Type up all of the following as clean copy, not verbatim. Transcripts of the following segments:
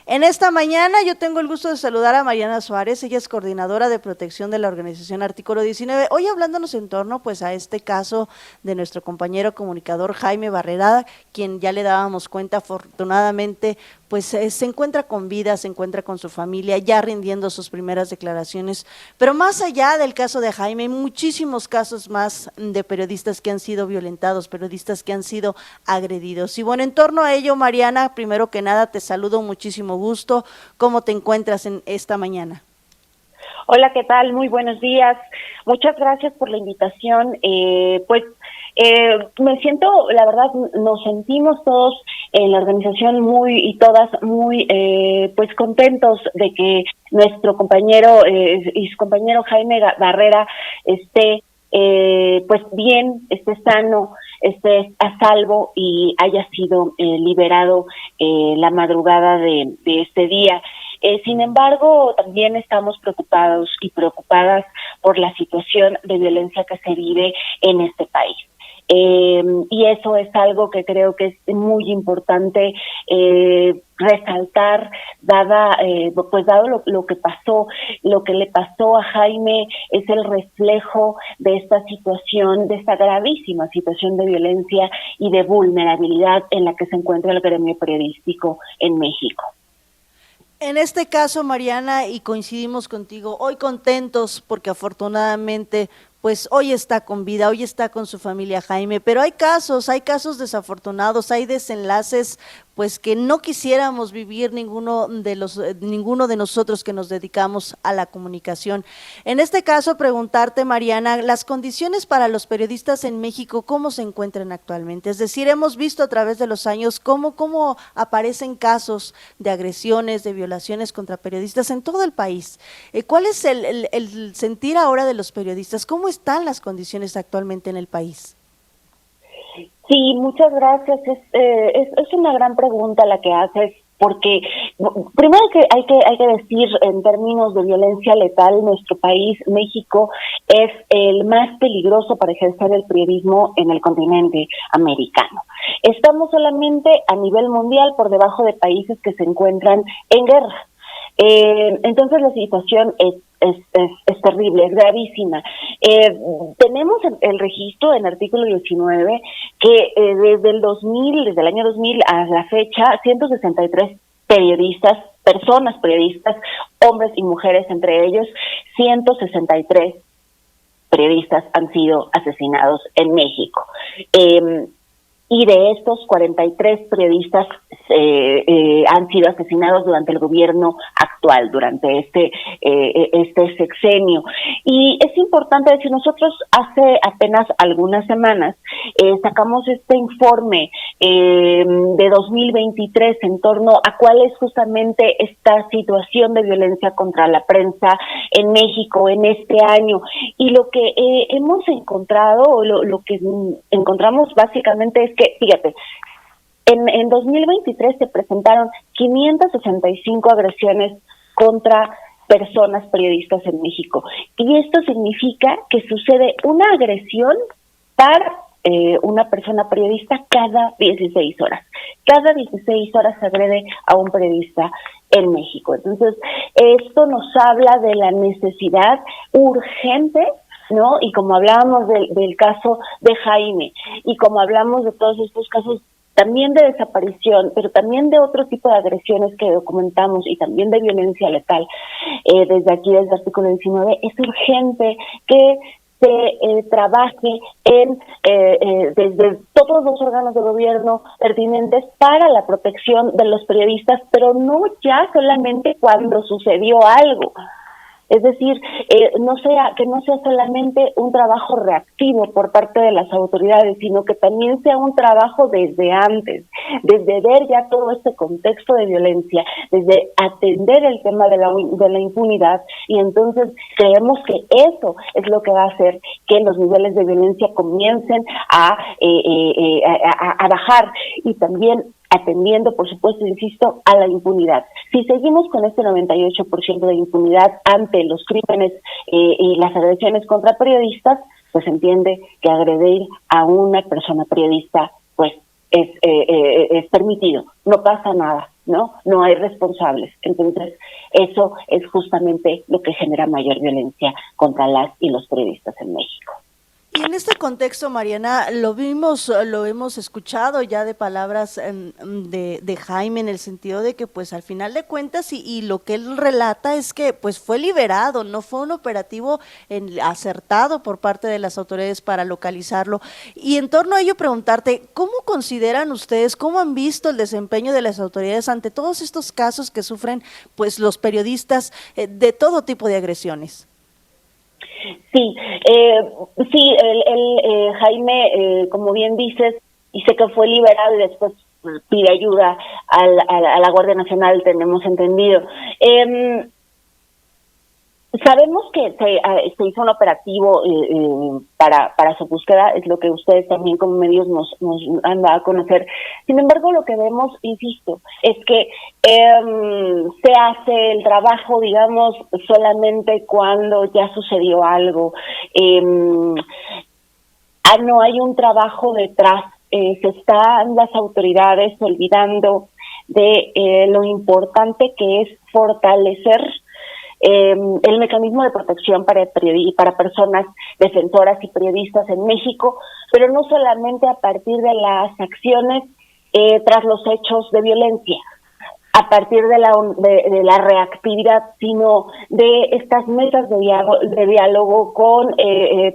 En esta mañana yo tengo el gusto de saludar a Mariana Suárez, ella es coordinadora de protección de la organización Artículo 19, hoy hablándonos en torno pues a este caso de nuestro compañero comunicador Jaime Barrera, quien ya le dábamos cuenta afortunadamente pues se encuentra con vida, se encuentra con su familia, ya rindiendo sus primeras declaraciones, pero más allá del caso de Jaime, hay muchísimos casos más de periodistas que han sido violentados, periodistas que han sido agredidos. Y bueno, en torno a ello, Mariana, primero que nada te saludo, muchísimo gusto. ¿Cómo te encuentras en esta mañana? Hola, ¿qué tal? Muy buenos días. Muchas gracias por la invitación. Me siento, la verdad, nos sentimos todos en la organización y todas muy, pues contentos de que nuestro compañero y su compañero Jaime Barrera esté, pues bien, esté sano, esté a salvo y haya sido liberado la madrugada de este día. Sin embargo, también estamos preocupados y preocupadas por la situación de violencia que se vive en este país. Y eso es algo que creo que es muy importante resaltar, dado lo que pasó, lo que le pasó a Jaime es el reflejo de esta situación, de esta gravísima situación de violencia y de vulnerabilidad en la que se encuentra el gremio periodístico en México. En este caso, Mariana, y coincidimos contigo, hoy contentos porque afortunadamente pues hoy está con vida, hoy está con su familia Jaime, pero hay casos desafortunados, hay desenlaces pues que no quisiéramos vivir ninguno de nosotros que nos dedicamos a la comunicación. En este caso, preguntarte, Mariana, las condiciones para los periodistas en México, ¿cómo se encuentran actualmente? Es decir, hemos visto a través de los años cómo aparecen casos de agresiones, de violaciones contra periodistas en todo el país. ¿Cuál es el sentir ahora de los periodistas? ¿Cómo están las condiciones actualmente en el país? Sí, muchas gracias. Es una gran pregunta la que haces, porque primero que hay que decir en términos de violencia letal, nuestro país, México, es el más peligroso para ejercer el periodismo en el continente americano. Estamos solamente a nivel mundial por debajo de países que se encuentran en guerra. Entonces la situación es terrible, es gravísima. Tenemos el registro en artículo 19 que desde el año 2000 a la fecha, 163 personas periodistas, hombres y mujeres entre ellos, 163 periodistas han sido asesinados en México. Y de estos 43 periodistas han sido asesinados durante el gobierno actual, durante este sexenio. Y es importante decir, nosotros hace apenas algunas semanas sacamos este informe de 2023 en torno a cuál es justamente esta situación de violencia contra la prensa en México en este año. Y lo que hemos encontrado, o lo que encontramos básicamente es que, fíjate, en 2023 se presentaron 565 agresiones contra personas periodistas en México. Y esto significa que sucede una agresión para una persona periodista cada 16 horas. Cada 16 horas se agrede a un periodista en México. Entonces, esto nos habla de la necesidad urgente, ¿no? Y como hablábamos del caso de Jaime, y como hablamos de todos estos casos también de desaparición, pero también de otro tipo de agresiones que documentamos y también de violencia letal, desde aquí, desde el artículo 19, es urgente que se trabaje desde todos los órganos de gobierno pertinentes para la protección de los periodistas, pero no ya solamente cuando sucedió algo. Es decir, que no sea solamente un trabajo reactivo por parte de las autoridades, sino que también sea un trabajo desde antes, desde ver ya todo este contexto de violencia, desde atender el tema de la impunidad, y entonces creemos que eso es lo que va a hacer que los niveles de violencia comiencen a bajar, y también atendiendo, por supuesto, insisto, a la impunidad. Si seguimos con este 98% de impunidad ante los crímenes y las agresiones contra periodistas, pues entiende que agredir a una persona periodista, pues es permitido, no pasa nada. ¿no? No hay responsables. Entonces, eso es justamente lo que genera mayor violencia contra las y los periodistas en México. Y en este contexto, Mariana, lo hemos escuchado ya de palabras de Jaime, en el sentido de que pues al final de cuentas y lo que él relata es que pues fue liberado, no fue un operativo acertado por parte de las autoridades para localizarlo. Y en torno a ello preguntarte, ¿cómo consideran ustedes, cómo han visto el desempeño de las autoridades ante todos estos casos que sufren pues los periodistas de todo tipo de agresiones? Sí, Jaime, como bien dices, dice que fue liberado y después pide ayuda a la Guardia Nacional, tenemos entendido. Sabemos que se hizo un operativo para su búsqueda, es lo que ustedes también como medios nos han dado a conocer. Sin embargo, lo que vemos, insisto, es que se hace el trabajo, digamos, solamente cuando ya sucedió algo. No hay un trabajo detrás. Se están las autoridades olvidando de lo importante que es fortalecer el mecanismo de protección para personas defensoras y periodistas en México, pero no solamente a partir de las acciones tras los hechos de violencia, a partir de la reactividad, sino de estas mesas de diálogo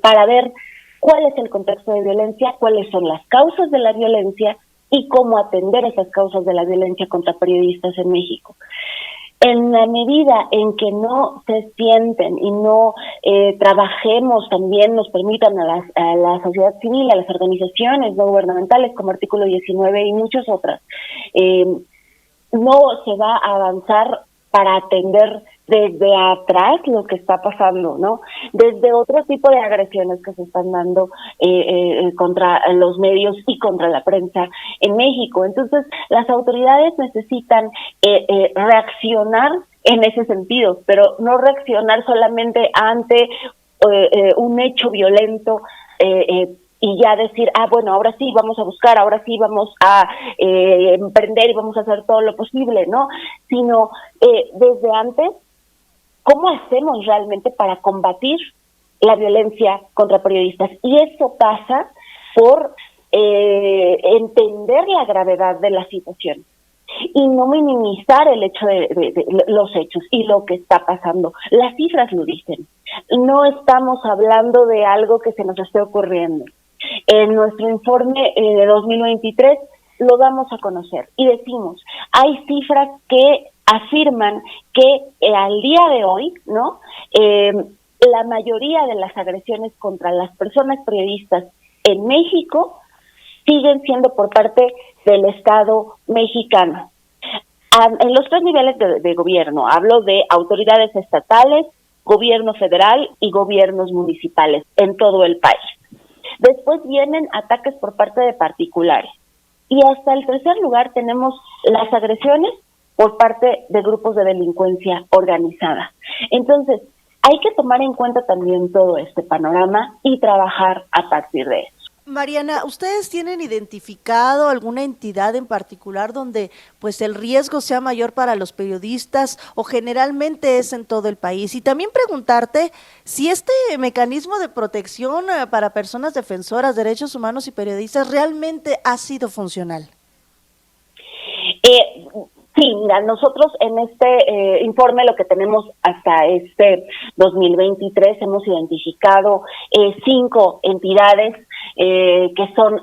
para ver cuál es el contexto de violencia, cuáles son las causas de la violencia y cómo atender esas causas de la violencia contra periodistas en México. En la medida en que no se sienten y no trabajemos, también nos permitan a la sociedad civil, a las organizaciones no gubernamentales como Artículo 19 y muchas otras, no se va a avanzar para atender desde atrás lo que está pasando, ¿no? Desde otro tipo de agresiones que se están dando contra los medios y contra la prensa en México. Entonces, las autoridades necesitan reaccionar en ese sentido, pero no reaccionar solamente ante un hecho violento y ya decir, bueno, ahora sí vamos a buscar, ahora sí vamos a emprender y vamos a hacer todo lo posible, ¿no? Sino desde antes, ¿cómo hacemos realmente para combatir la violencia contra periodistas? Y eso pasa por entender la gravedad de la situación y no minimizar el hecho de los hechos y lo que está pasando. Las cifras lo dicen. No estamos hablando de algo que se nos esté ocurriendo. En nuestro informe de 2023 lo damos a conocer y decimos, hay cifras que afirman que al día de hoy, ¿no? La mayoría de las agresiones contra las personas periodistas en México siguen siendo por parte del Estado mexicano. En los tres niveles de gobierno, hablo de autoridades estatales, gobierno federal y gobiernos municipales en todo el país. Después vienen ataques por parte de particulares. Y hasta el tercer lugar tenemos las agresiones por parte de grupos de delincuencia organizada. Entonces, hay que tomar en cuenta también todo este panorama y trabajar a partir de eso. Mariana, ¿ustedes tienen identificado alguna entidad en particular donde pues el riesgo sea mayor para los periodistas o generalmente es en todo el país? Y también preguntarte si este mecanismo de protección para personas defensoras, derechos humanos y periodistas realmente ha sido funcional. Sí, mira, nosotros en este informe, lo que tenemos hasta este 2023, hemos identificado 5 entidades que son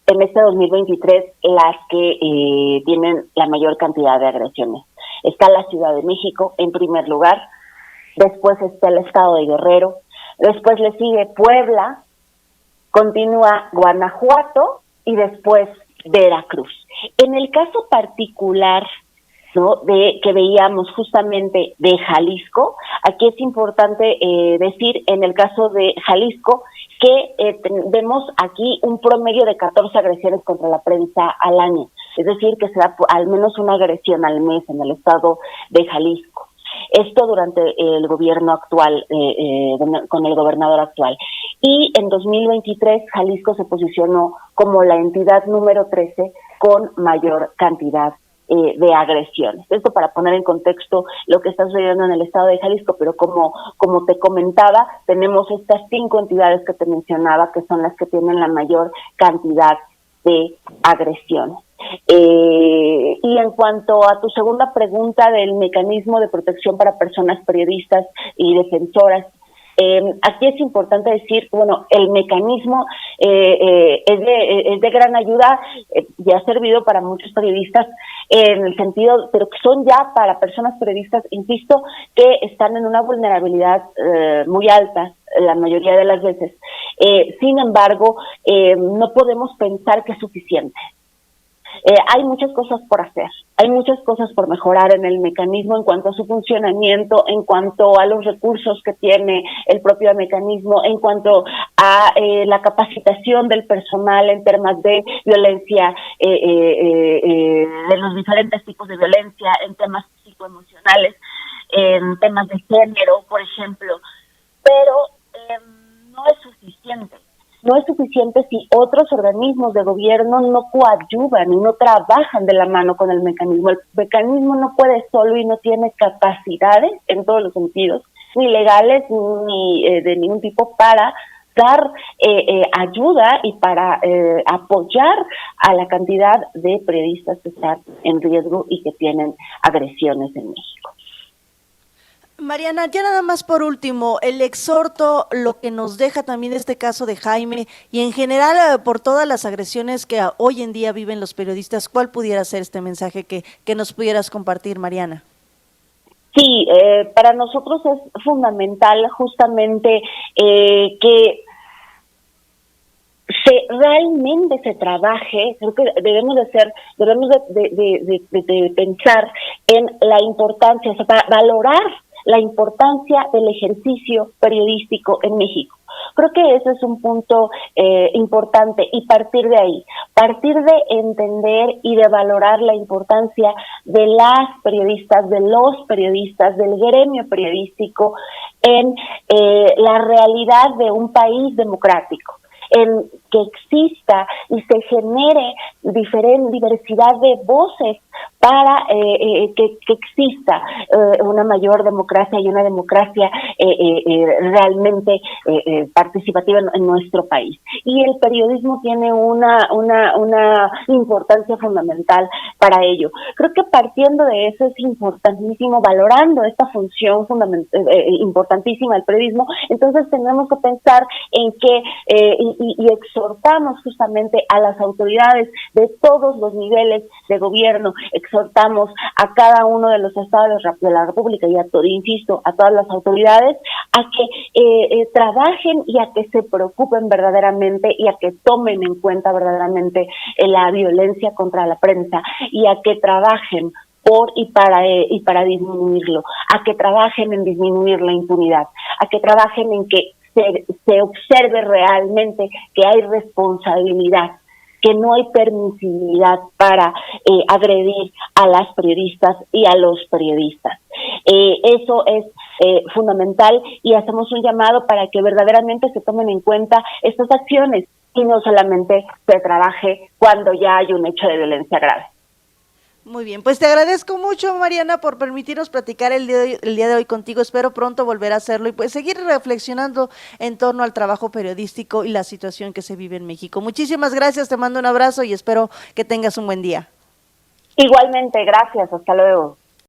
en este 2023 las que tienen la mayor cantidad de agresiones. Está la Ciudad de México en primer lugar, después está el Estado de Guerrero, después le sigue Puebla, continúa Guanajuato y después Veracruz. En el caso particular, ¿no?, que veíamos justamente de Jalisco, aquí es importante decir en el caso de Jalisco que vemos aquí un promedio de 14 agresiones contra la prensa al año, es decir, que se da al menos una agresión al mes en el estado de Jalisco. Esto durante el gobierno actual, con el gobernador actual. Y en 2023 Jalisco se posicionó como la entidad número 13 con mayor cantidad de agresiones. Esto para poner en contexto lo que está sucediendo en el estado de Jalisco, pero como te comentaba, tenemos estas 5 entidades que te mencionaba, que son las que tienen la mayor cantidad de agresiones. Y en cuanto a tu segunda pregunta del mecanismo de protección para personas periodistas y defensoras, aquí es importante decir, bueno, el mecanismo es de gran ayuda y ha servido para muchos periodistas en el sentido, pero que son ya para personas periodistas, insisto, que están en una vulnerabilidad muy alta la mayoría de las veces. Sin embargo, no podemos pensar que es suficiente. Hay muchas cosas por hacer, hay muchas cosas por mejorar en el mecanismo en cuanto a su funcionamiento, en cuanto a los recursos que tiene el propio mecanismo, en cuanto a la capacitación del personal en temas de violencia, de los diferentes tipos de violencia, en temas psicoemocionales, en temas de género, por ejemplo, pero no es suficiente. No es suficiente si otros organismos de gobierno no coadyuvan y no trabajan de la mano con el mecanismo. El mecanismo no puede solo y no tiene capacidades en todos los sentidos, ni legales ni de ningún tipo, para dar ayuda y para apoyar a la cantidad de periodistas que están en riesgo y que tienen agresiones en México. Mariana, ya nada más por último, el exhorto, lo que nos deja también este caso de Jaime y en general por todas las agresiones que hoy en día viven los periodistas, ¿cuál pudiera ser este mensaje que nos pudieras compartir, Mariana? Sí, para nosotros es fundamental justamente que realmente se trabaje. Creo que debemos de pensar en la importancia, o sea, para valorar la importancia del ejercicio periodístico en México. Creo que ese es un punto importante y partir de ahí, partir de entender y de valorar la importancia de las periodistas, de los periodistas, del gremio periodístico en la realidad de un país democrático, en que exista y se genere diversidad de voces para que exista una mayor democracia y una democracia realmente participativa en nuestro país. Y el periodismo tiene una importancia fundamental para ello. Creo que partiendo de eso es importantísimo, valorando esta función importantísima del periodismo, entonces tenemos que pensar en que y exhortamos justamente a las autoridades de todos los niveles de gobierno, exhortamos a cada uno de los estados de la República y insisto, a todas las autoridades a que trabajen y a que se preocupen verdaderamente y a que tomen en cuenta verdaderamente la violencia contra la prensa y a que trabajen por y para disminuirlo, a que trabajen en disminuir la impunidad, a que trabajen en que se observe realmente que hay responsabilidad, que no hay permisibilidad para agredir a las periodistas y a los periodistas. Eso es fundamental y hacemos un llamado para que verdaderamente se tomen en cuenta estas acciones y no solamente se trabaje cuando ya hay un hecho de violencia grave. Muy bien, pues te agradezco mucho, Mariana, por permitirnos platicar el día de hoy contigo. Espero pronto volver a hacerlo y pues seguir reflexionando en torno al trabajo periodístico y la situación que se vive en México. Muchísimas gracias, te mando un abrazo y espero que tengas un buen día. Igualmente, gracias, hasta luego.